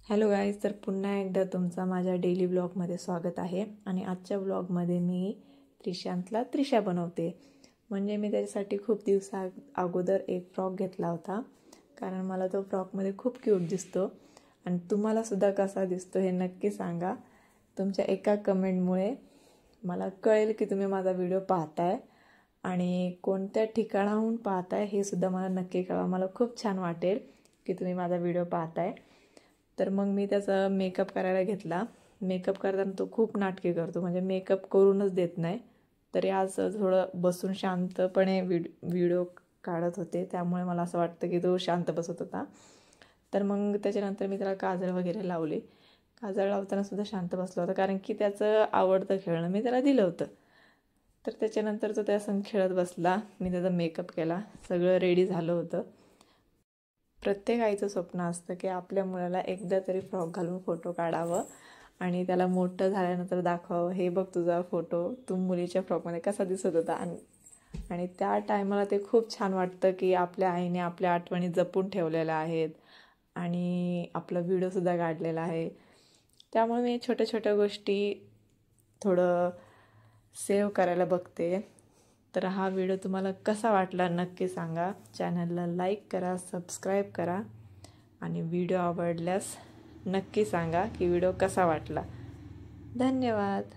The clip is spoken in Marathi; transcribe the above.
हॅलो गाईज, तर पुन्हा एकदा तुमचा माझ्या डेली ब्लॉगमध्ये स्वागत आहे. आणि आजच्या ब्लॉगमध्ये मी त्रिशांतला त्रिशा बनवते. म्हणजे मी त्याच्यासाठी खूप दिवसा अगोदर एक फ्रॉक घेतला होता, कारण मला तो फ्रॉकमध्ये खूप क्यूट दिसतो. आणि तुम्हालासुद्धा कसा दिसतो हे नक्की सांगा. तुमच्या एका कमेंटमुळे मला कळेल की तुम्ही माझा व्हिडिओ पाहताय आणि कोणत्या ठिकाणाहून पाहताय हे सुद्धा मला नक्की कळवा. मला खूप छान वाटेल की तुम्ही माझा व्हिडिओ पाहताय. तर मग मी त्याचा मेकअप करायला घेतला. मेकअप करताना तो खूप नाटके करतो, म्हणजे मेकअप करूनच देत नाही. तरी आज थोडं बसून शांतपणे व्हिडिओ काढत होते, त्यामुळे मला असं वाटतं की तो शांत बसत होता. तर मग त्याच्यानंतर मी त्याला काजळ वगैरे लावले. काजळ लावताना सुद्धा शांत बसला होता, कारण की त्याचं आवडतं खेळणं मी त्याला दिलं होतं. तर त्याच्यानंतर तो त्या संग खेळत बसला. मी त्याचा मेकअप केला, सगळं रेडी झालं होतं. प्रत्येक आईचं स्वप्न असतं की आपल्या मुलाला एकदा तरी फ्रॉक घालून फोटो काढावं आणि त्याला मोठं झाल्यानंतर दाखवावं, हे बघ तुझा फोटो, तू मुलीच्या फ्रॉकमध्ये कसा दिसत होता. आणि त्या टायमाला ते खूप छान वाटतं की आपल्या आईने आपल्या आठवणी जपून ठेवलेल्या आहेत आणि आपला व्हिडिओसुद्धा काढलेला आहे. त्यामुळे मी छोट्या छोट्या गोष्टी थोडं सेव्ह करायला बघते. तर हा व्हिडिओ तुम्हाला कसा वाटला नक्की सांगा. चॅनलला लाईक करा, सबस्क्राईब करा आणि व्हिडिओ आवडल्यास नक्की सांगा की व्हिडिओ कसा वाटला. धन्यवाद.